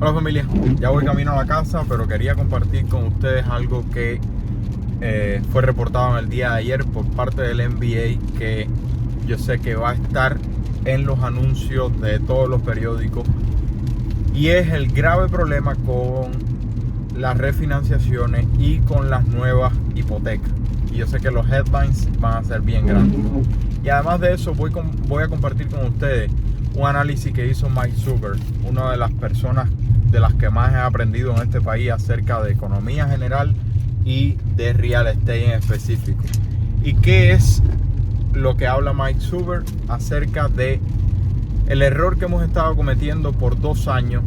Hola familia, ya voy camino a la casa, pero quería compartir con ustedes algo que fue reportado en el día de ayer por parte del NBA, que yo sé que va a estar en los anuncios de todos los periódicos, y es el grave problema con las refinanciaciones y con las nuevas hipotecas. Y yo sé que los headlines van a ser bien grandes. Y además de eso voy a compartir con ustedes un análisis que hizo Mike Zuber, una de las personas de las que más he aprendido en este país acerca de economía general y de real estate en específico. ¿Y qué es lo que habla Mike Zuber acerca de el error que hemos estado cometiendo por 2 años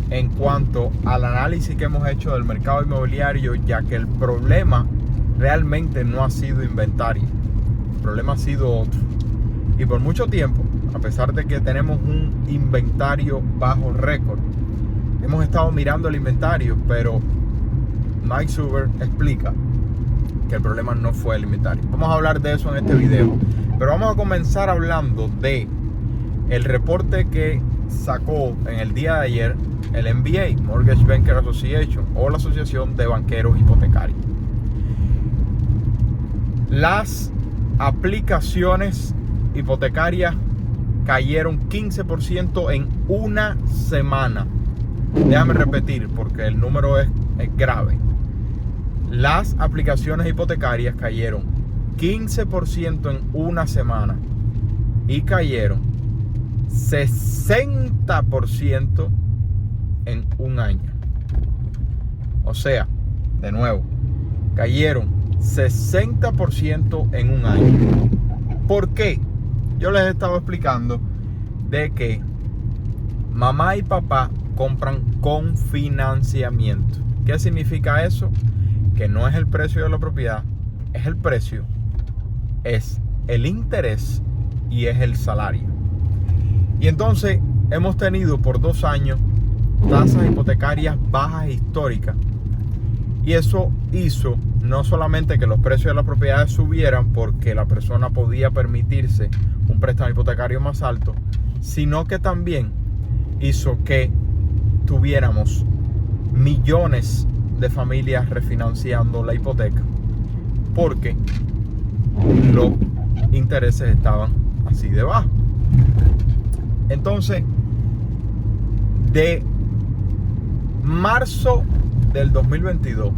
en cuanto al análisis que hemos hecho del mercado inmobiliario, ya que el problema realmente no ha sido inventario, el problema ha sido otro? Y por mucho tiempo, a pesar de que tenemos un inventario bajo récord, hemos estado mirando el inventario, pero Mike Zuber explica que el problema no fue el inventario. Vamos a hablar de eso en este video, pero vamos a comenzar hablando de el reporte que sacó en el día de ayer el MBA, Mortgage Banker Association, o la Asociación de Banqueros Hipotecarios. Las aplicaciones hipotecarias cayeron 15% en una semana. Déjame repetir porque el número es grave. Las aplicaciones hipotecarias cayeron 15% en una semana y cayeron 60% en un año. O sea, de nuevo, cayeron 60% en un año. ¿Por qué? Yo les he estado explicando de que mamá y papá compran con financiamiento. ¿Qué significa eso? Que no es el precio de la propiedad, es el precio, es el interés y es el salario. Y entonces hemos tenido por 2 años tasas hipotecarias bajas históricas. Y eso hizo no solamente que los precios de las propiedades subieran porque la persona podía permitirse un préstamo hipotecario más alto, sino que también hizo que tuviéramos millones de familias refinanciando la hipoteca porque los intereses estaban así de bajos. Entonces, de marzo del 2022,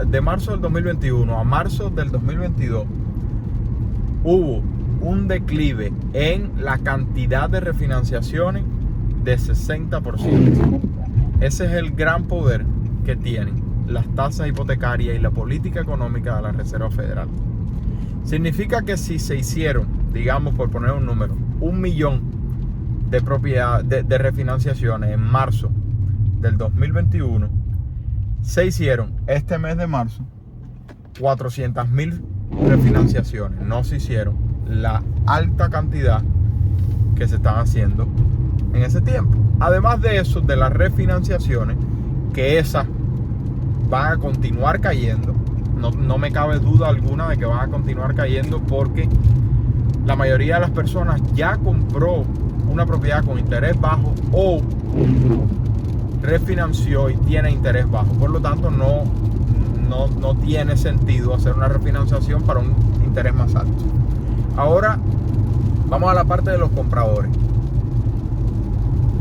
de marzo del 2021 a marzo del 2022, hubo un declive en la cantidad de refinanciaciones de 60%. Ese es el gran poder que tienen las tasas hipotecarias y la política económica de la Reserva Federal. Significa que si se hicieron, digamos por poner un número, 1 millón de de refinanciaciones en marzo del 2021, se hicieron este mes de marzo 400,000 refinanciaciones. No se hicieron la alta cantidad que se están haciendo en ese tiempo. Además de eso, de las refinanciaciones, que esas van a continuar cayendo, no me cabe duda alguna de que van a continuar cayendo, porque la mayoría de las personas ya compró una propiedad con interés bajo o refinanció y tiene interés bajo. Por lo tanto, no tiene sentido hacer una refinanciación para un interés más alto. Ahora vamos a la parte de los compradores.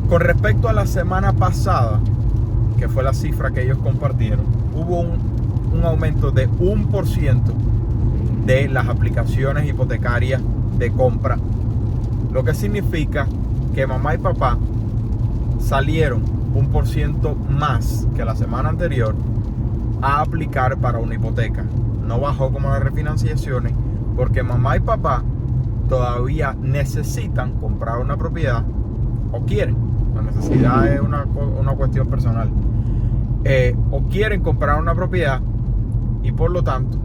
Con respecto a la semana pasada, que fue la cifra que ellos compartieron, hubo un aumento de 1% de las aplicaciones hipotecarias de compra, lo que significa que mamá y papá salieron 1% más que la semana anterior a aplicar para una hipoteca. No bajó como las refinanciaciones porque mamá y papá todavía necesitan comprar una propiedad o quieren. La necesidad es una cuestión personal. O quieren comprar una propiedad y por lo tanto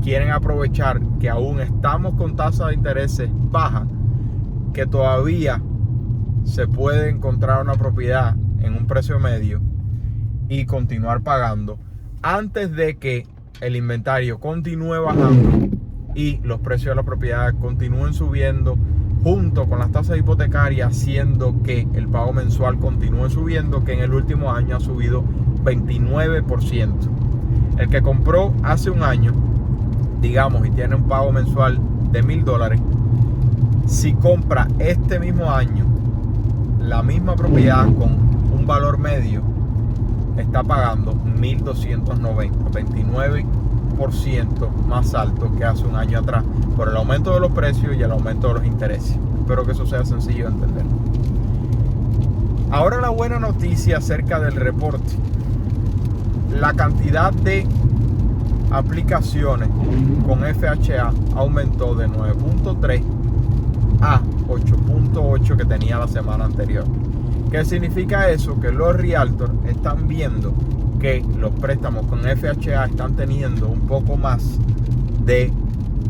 quieren aprovechar que aún estamos con tasas de intereses bajas, que todavía se puede encontrar una propiedad en un precio medio y continuar pagando antes de que el inventario continúe bajando y los precios de las propiedades continúen subiendo junto con las tasas hipotecarias, haciendo que el pago mensual continúe subiendo, que en el último año ha subido 29%. El que compró hace un año, digamos, y tiene un pago mensual de $1,000, si compra este mismo año la misma propiedad con un valor medio, está pagando $1,290, 29% más alto que hace un año atrás, por el aumento de los precios y el aumento de los intereses. Espero que eso sea sencillo de entender. Ahora la buena noticia acerca del reporte. La cantidad de aplicaciones con FHA aumentó de 9.3 a 8.8 que tenía la semana anterior. ¿Qué significa eso? Que los realtors están viendo que los préstamos con FHA están teniendo un poco más de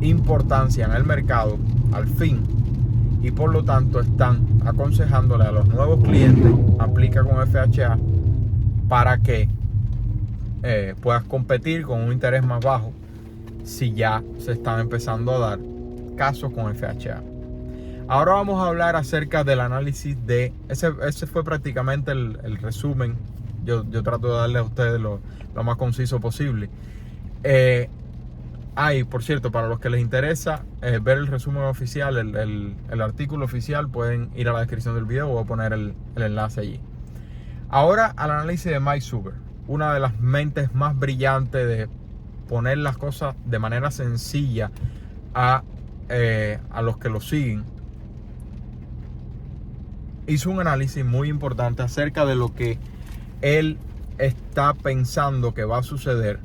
importancia en el mercado al fin, y por lo tanto están aconsejándole a los nuevos clientes: aplica con FHA para que puedas competir con un interés más bajo si ya se están empezando a dar casos con FHA. Ahora vamos a hablar acerca del análisis de... Ese fue prácticamente el resumen. Yo trato de darle a ustedes lo más conciso posible. Por cierto, para los que les interesa ver el resumen oficial, el artículo oficial, pueden ir a la descripción del video. Voy a poner el enlace allí. Ahora al análisis de Mike Zuber, una de las mentes más brillantes de poner las cosas de manera sencilla a los que lo siguen. Hizo un análisis muy importante acerca de lo que él está pensando que va a suceder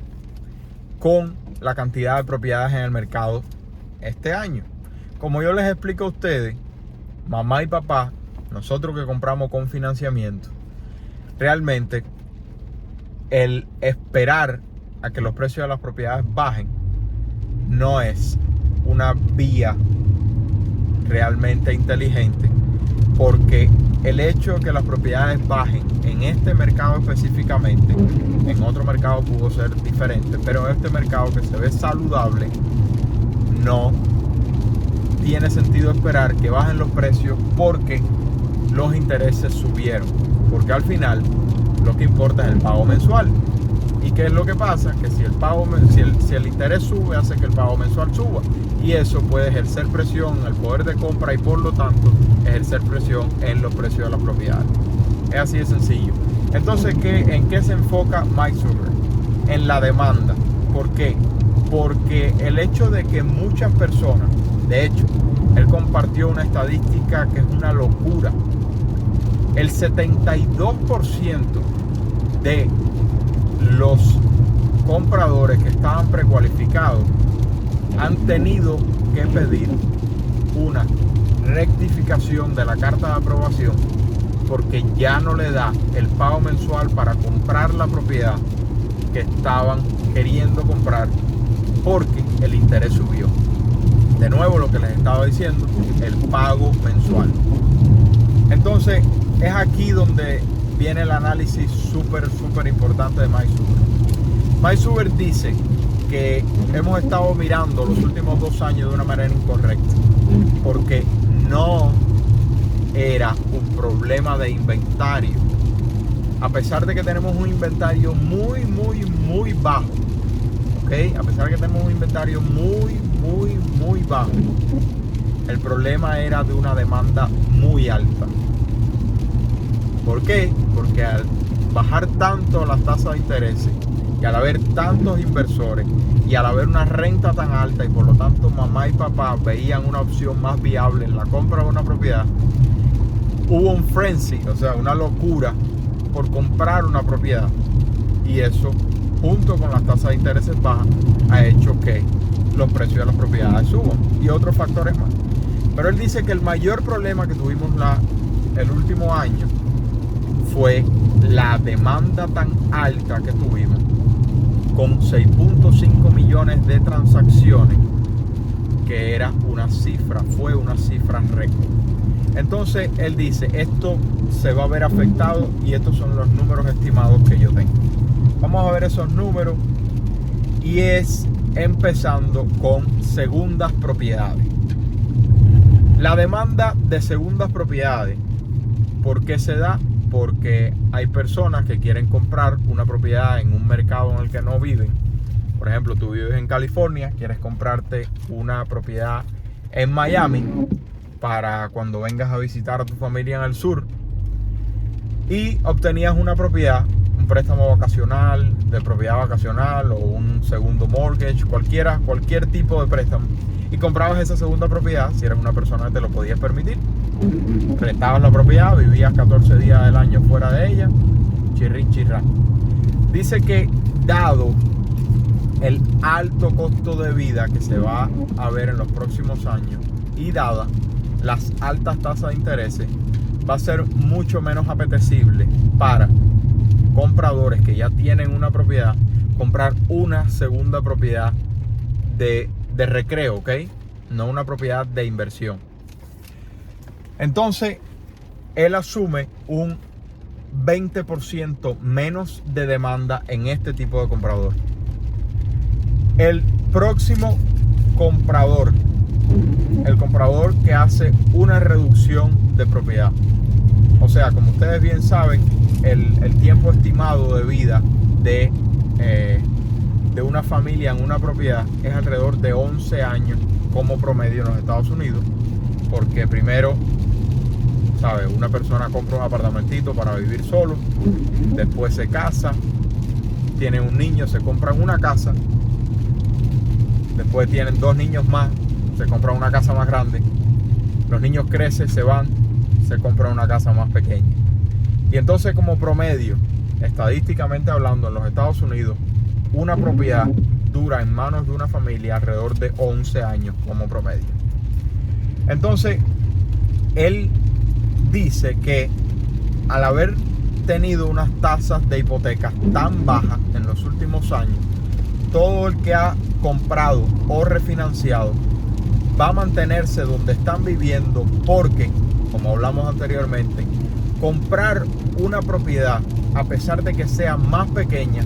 con la cantidad de propiedades en el mercado este año. Como yo les explico a ustedes, mamá y papá, nosotros que compramos con financiamiento, realmente el esperar a que los precios de las propiedades bajen no es una vía realmente inteligente, porque el hecho de que las propiedades bajen en este mercado específicamente, en otro mercado pudo ser diferente, pero en este mercado que se ve saludable, no tiene sentido esperar que bajen los precios porque los intereses subieron, porque al final lo que importa es el pago mensual. ¿Y qué es lo que pasa? Que si el interés sube, hace que el pago mensual suba, y eso puede ejercer presión en el poder de compra y por lo tanto ejercer presión en los precios de las propiedades. Es así de sencillo. Entonces, ¿en qué se enfoca Mike Zuber? En la demanda. ¿Por qué? Porque el hecho de que muchas personas, de hecho, él compartió una estadística que es una locura. El 72% de los compradores que estaban precualificados han tenido que pedir una rectificación de la carta de aprobación porque ya no le da el pago mensual para comprar la propiedad que estaban queriendo comprar porque el interés subió. De nuevo, lo que les estaba diciendo, el pago mensual. Entonces, es aquí donde viene el análisis súper importante de Mike Zuber. Mike Zuber dice que hemos estado mirando los últimos 2 años de una manera incorrecta, porque no era un problema de inventario. A pesar de que tenemos un inventario muy bajo, ¿ok? A pesar de que tenemos un inventario muy bajo, el problema era de una demanda muy alta. ¿Por qué? Porque al bajar tanto las tasas de interés y al haber tantos inversores y al haber una renta tan alta y por lo tanto mamá y papá veían una opción más viable en la compra de una propiedad, hubo un frenzy, o sea, una locura por comprar una propiedad, y eso junto con las tasas de intereses bajas ha hecho que los precios de las propiedades suban y otros factores más. Pero él dice que el mayor problema que tuvimos el último año fue la demanda tan alta que tuvimos, con 6.5 millones de transacciones, que era fue una cifra récord. Entonces él dice, esto se va a ver afectado y estos son los números estimados que yo tengo. Vamos a ver esos números, y es empezando con segundas propiedades. La demanda de segundas propiedades, ¿por qué se da? Porque hay personas que quieren comprar una propiedad en un mercado en el que no viven. Por ejemplo, tú vives en California, quieres comprarte una propiedad en Miami para cuando vengas a visitar a tu familia en el sur, y obtenías una propiedad, un préstamo vacacional, de propiedad vacacional o un segundo mortgage, cualquier tipo de préstamo, y comprabas esa segunda propiedad si eres una persona que te lo podías permitir. Rentabas la propiedad, vivías 14 días del año fuera de ella, chirrin chirrán. Dice que dado el alto costo de vida que se va a ver en los próximos años y dadas las altas tasas de intereses, va a ser mucho menos apetecible para compradores que ya tienen una propiedad comprar una segunda propiedad de recreo, ¿ok? No una propiedad de inversión. Entonces, él asume un 20% menos de demanda en este tipo de comprador. El próximo comprador, el comprador que hace una reducción de propiedad. O sea, como ustedes bien saben, el tiempo estimado de vida de una familia en una propiedad es alrededor de 11 años como promedio en los Estados Unidos. Porque primero, ¿sabes? Una persona compra un apartamentito para vivir solo, después se casa, tiene un niño, se compran una casa, después tienen 2 niños más, se compran una casa más grande, los niños crecen, se van, se compran una casa más pequeña. Y entonces, como promedio, estadísticamente hablando, en los Estados Unidos, una propiedad dura en manos de una familia alrededor de 11 años como promedio. Entonces, él dice que al haber tenido unas tasas de hipotecas tan bajas en los últimos años, todo el que ha comprado o refinanciado va a mantenerse donde están viviendo, porque, como hablamos anteriormente, comprar una propiedad, a pesar de que sea más pequeña,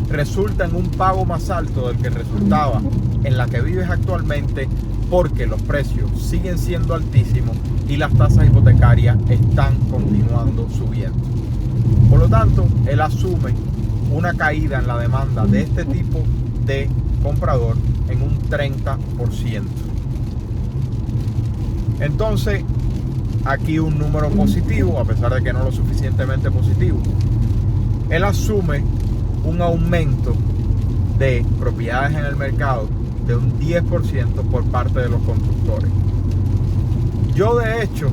resulta en un pago más alto del que resultaba en la que vives actualmente, porque los precios siguen siendo altísimos y las tasas hipotecarias están continuando subiendo. Por lo tanto, él asume una caída en la demanda de este tipo de comprador en un 30%. Entonces, aquí un número positivo, a pesar de que no lo suficientemente positivo. Él asume un aumento de propiedades en el mercado de un 10% por parte de los constructores. Yo, de hecho,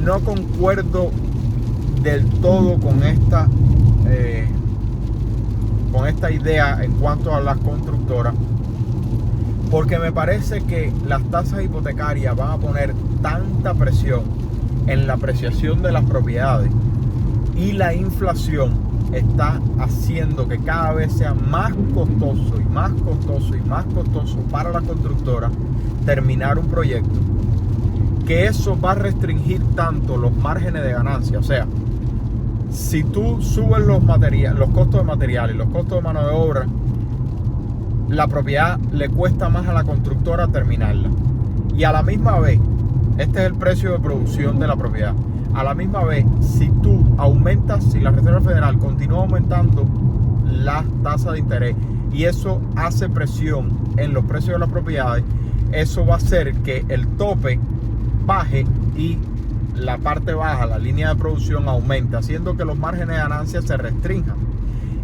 no concuerdo del todo con esta idea en cuanto a las constructoras, porque me parece que las tasas hipotecarias van a poner tanta presión en la apreciación de las propiedades, y la inflación está haciendo que cada vez sea más costoso y más costoso y más costoso para la constructora terminar un proyecto, que eso va a restringir tanto los márgenes de ganancia. O sea, si tú subes los costos de materiales, los costos de mano de obra, la propiedad le cuesta más a la constructora terminarla. Y a la misma vez, este es el precio de producción de la propiedad. A la misma vez, si tú aumentas, si la Reserva Federal continúa aumentando las tasas de interés y eso hace presión en los precios de las propiedades, eso va a hacer que el tope baje y la parte baja, la línea de producción, aumente, haciendo que los márgenes de ganancia se restrinjan.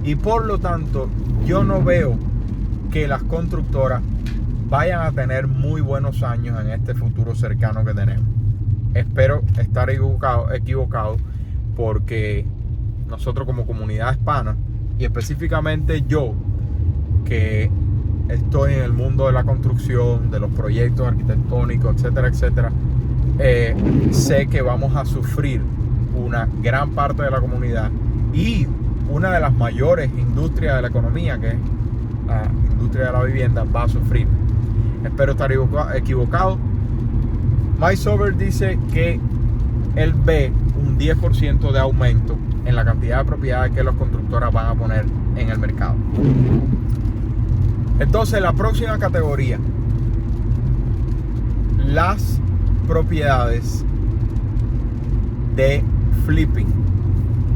Y por lo tanto, yo no veo que las constructoras vayan a tener muy buenos años en este futuro cercano que tenemos. Espero estar equivocado, porque nosotros como comunidad hispana, y específicamente yo, que estoy en el mundo de la construcción, de los proyectos arquitectónicos, etcétera, etcétera, sé que vamos a sufrir, una gran parte de la comunidad y una de las mayores industrias de la economía, que es la industria de la vivienda, va a sufrir. Espero estar equivocado. Mike Sober dice que él ve un 10% de aumento en la cantidad de propiedades que las constructoras van a poner en el mercado. Entonces, la próxima categoría, las propiedades de flipping,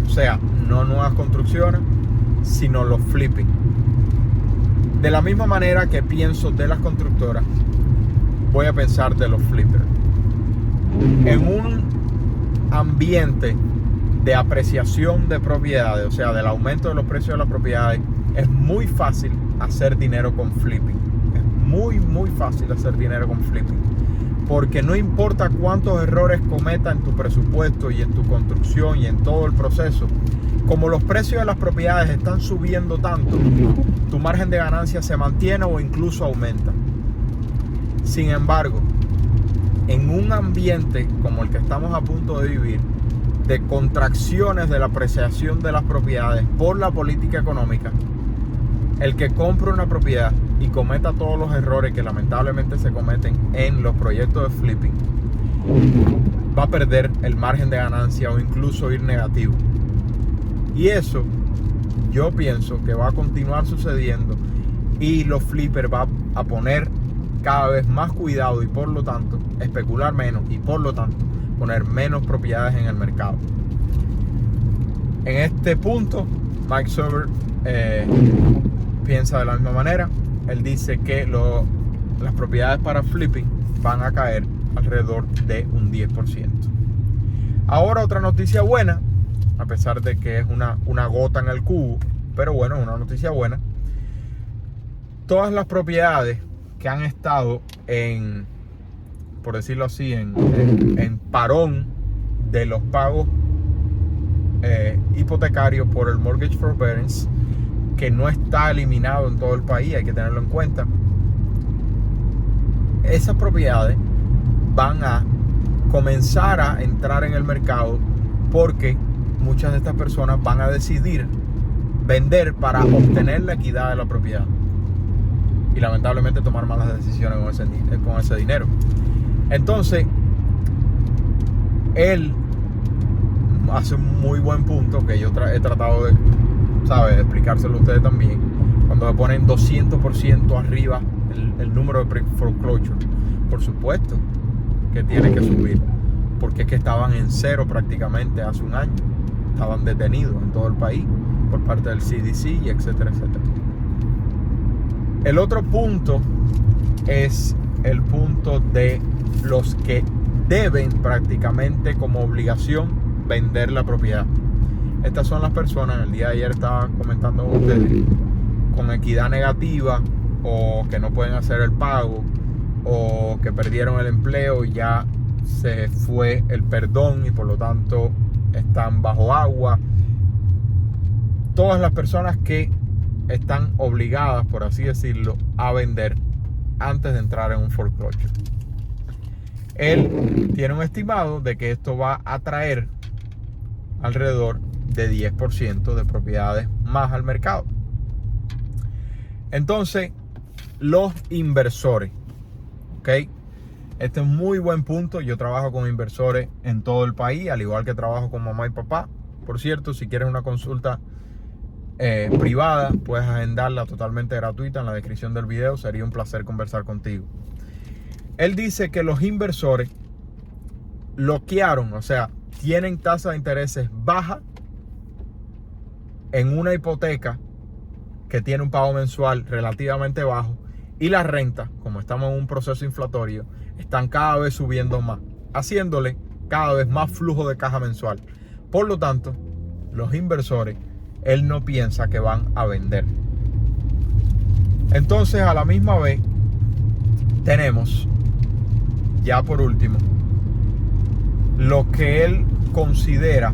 o sea, no nuevas construcciones, sino los flipping. De la misma manera que pienso de las constructoras, voy a pensar de los flippers. En un ambiente de apreciación de propiedades, o sea, del aumento de los precios de las propiedades, es muy fácil hacer dinero con flipping. Es muy fácil hacer dinero con flipping. Porque no importa cuántos errores cometas en tu presupuesto y en tu construcción y en todo el proceso, como los precios de las propiedades están subiendo tanto, tu margen de ganancia se mantiene o incluso aumenta. Sin embargo, en un ambiente como el que estamos a punto de vivir, de contracciones de la apreciación de las propiedades por la política económica, el que compre una propiedad y cometa todos los errores que lamentablemente se cometen en los proyectos de flipping, va a perder el margen de ganancia o incluso ir negativo. Y eso yo pienso que va a continuar sucediendo, y los flippers van a poner cada vez más cuidado y por lo tanto especular menos y por lo tanto poner menos propiedades en el mercado. En este punto Mike Silver piensa de la misma manera. Él dice que las propiedades para flipping van a caer alrededor de un 10%. Ahora, otra noticia buena, a pesar de que es una gota en el cubo, pero bueno, es una noticia buena. Todas las propiedades que han estado en, por decirlo así, en parón de los pagos hipotecarios por el mortgage forbearance, que no está eliminado en todo el país, hay que tenerlo en cuenta. Esas propiedades van a comenzar a entrar en el mercado porque muchas de estas personas van a decidir vender para obtener la equidad de la propiedad y lamentablemente tomar malas decisiones con ese dinero. Entonces, él hace un muy buen punto que yo he tratado de, explicárselo a ustedes también. Cuando se ponen 200% arriba el número de pre-foreclosure, por supuesto que tiene que subir, porque es que estaban en cero prácticamente hace un año. Estaban detenidos en todo el país por parte del CDC y etcétera. El otro punto es el punto de los que deben prácticamente como obligación vender la propiedad. Estas son las personas, el día de ayer estaba comentando con ustedes, con equidad negativa, o que no pueden hacer el pago, o que perdieron el empleo y ya se fue el perdón y por lo tanto están bajo agua. Todas las personas que están obligadas, por así decirlo, a vender antes de entrar en un foreclosure. Él tiene un estimado de que esto va a traer alrededor de 10% de propiedades más al mercado. Entonces, los inversores, ¿ok? Este es un muy buen punto. Yo trabajo con inversores en todo el país, al igual que trabajo con mamá y papá. Por cierto, si quieres una consulta privada, puedes agendarla totalmente gratuita en la descripción del video. Sería un placer conversar contigo. Él dice que los inversores bloquearon, o sea, tienen tasas de intereses bajas en una hipoteca que tiene un pago mensual relativamente bajo, y las rentas, como estamos en un proceso inflatorio, están cada vez subiendo más, haciéndole cada vez más flujo de caja mensual. Por lo tanto, los inversores, él no piensa que van a vender. Entonces, a la misma vez, tenemos, ya por último, lo que él considera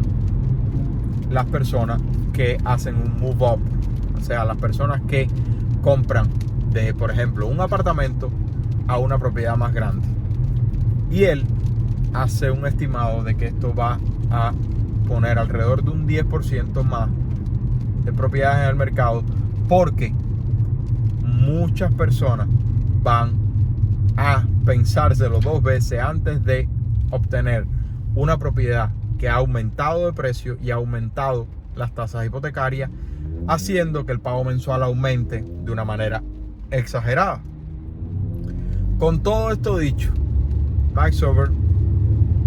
las personas que hacen un move up, o sea, las personas que compran de, por ejemplo, un apartamento a una propiedad más grande. Y él hace un estimado de que esto va a poner alrededor de un 10% más de propiedades en el mercado, porque muchas personas van a pensárselo dos veces antes de obtener una propiedad que ha aumentado de precio y ha aumentado las tasas hipotecarias, haciendo que el pago mensual aumente de una manera exagerada. Con todo esto dicho, voiceover.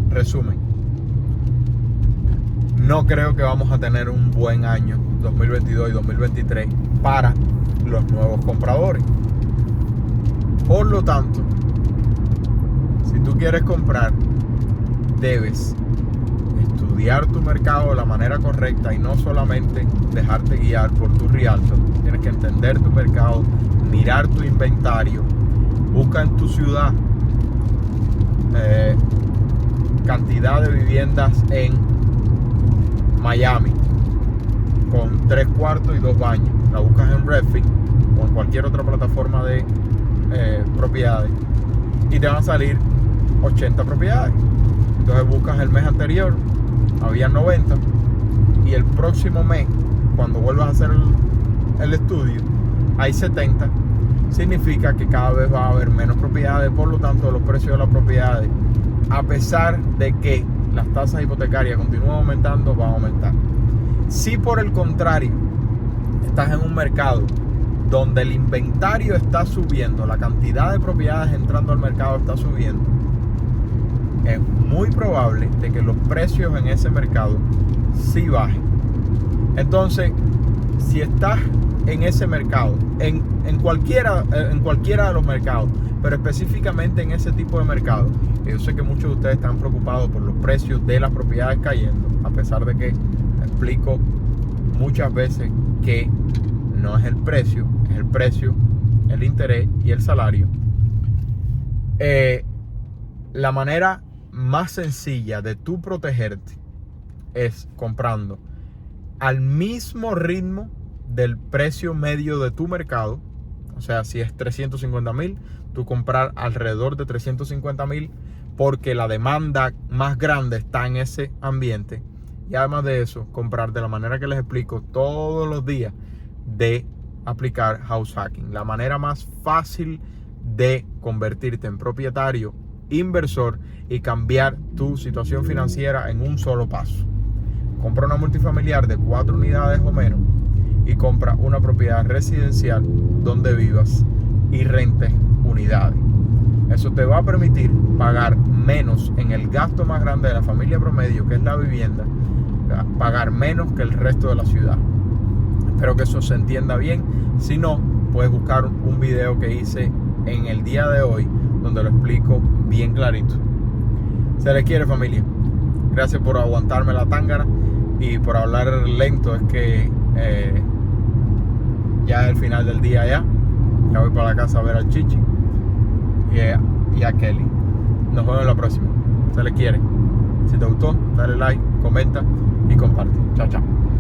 Resumen, no creo que vamos a tener un buen año 2022 y 2023 para los nuevos compradores. Por lo tanto, si tú quieres comprar, debes estudiar tu mercado de la manera correcta y no solamente dejarte guiar por tu realtor. Tienes que entender tu mercado, mirar tu inventario, busca en tu ciudad cantidad de viviendas en Miami con 3 cuartos y 2 baños. La buscas en Redfin o en cualquier otra plataforma de propiedades y te van a salir 80 propiedades. Entonces buscas el mes anterior, había 90, y el próximo mes, cuando vuelvas a hacer el estudio, hay 70. Significa que cada vez va a haber menos propiedades, por lo tanto los precios de las propiedades, a pesar de que las tasas hipotecarias continúan aumentando, van a aumentar. Si por el contrario estás en un mercado donde el inventario está subiendo, la cantidad de propiedades entrando al mercado está subiendo, es muy probable de que los precios en ese mercado sí bajen. Entonces, si estás en ese mercado, en cualquiera de los mercados, pero específicamente en ese tipo de mercado, yo sé que muchos de ustedes están preocupados por los precios de las propiedades cayendo, a pesar de que explico muchas veces que no es el precio, es el precio, el interés y el salario. La manera más sencilla de tú protegerte es comprando al mismo ritmo del precio medio de tu mercado. O sea, si es 350,000, tú comprar alrededor de 350,000, porque la demanda más grande está en ese ambiente. Y además de eso, comprar de la manera que les explico todos los días, de aplicar house hacking. La manera más fácil de convertirte en propietario, inversor y cambiar tu situación financiera en un solo paso. Compra una multifamiliar de 4 unidades o menos y compra una propiedad residencial donde vivas y rentes unidades. Eso te va a permitir pagar menos en el gasto más grande de la familia promedio, que es la vivienda, pagar menos que el resto de la ciudad. Espero que eso se entienda bien. Si no, puedes buscar un video que hice en el día de hoy donde lo explico bien clarito. Se les quiere, familia. Gracias por aguantarme la tángana y por hablar lento. Es que ya es el final del día ya voy para la casa a ver al Chichi y a Kelly. Nos vemos en la próxima. Se les quiere. Si te gustó, dale like, comenta y comparte. Chao, chao.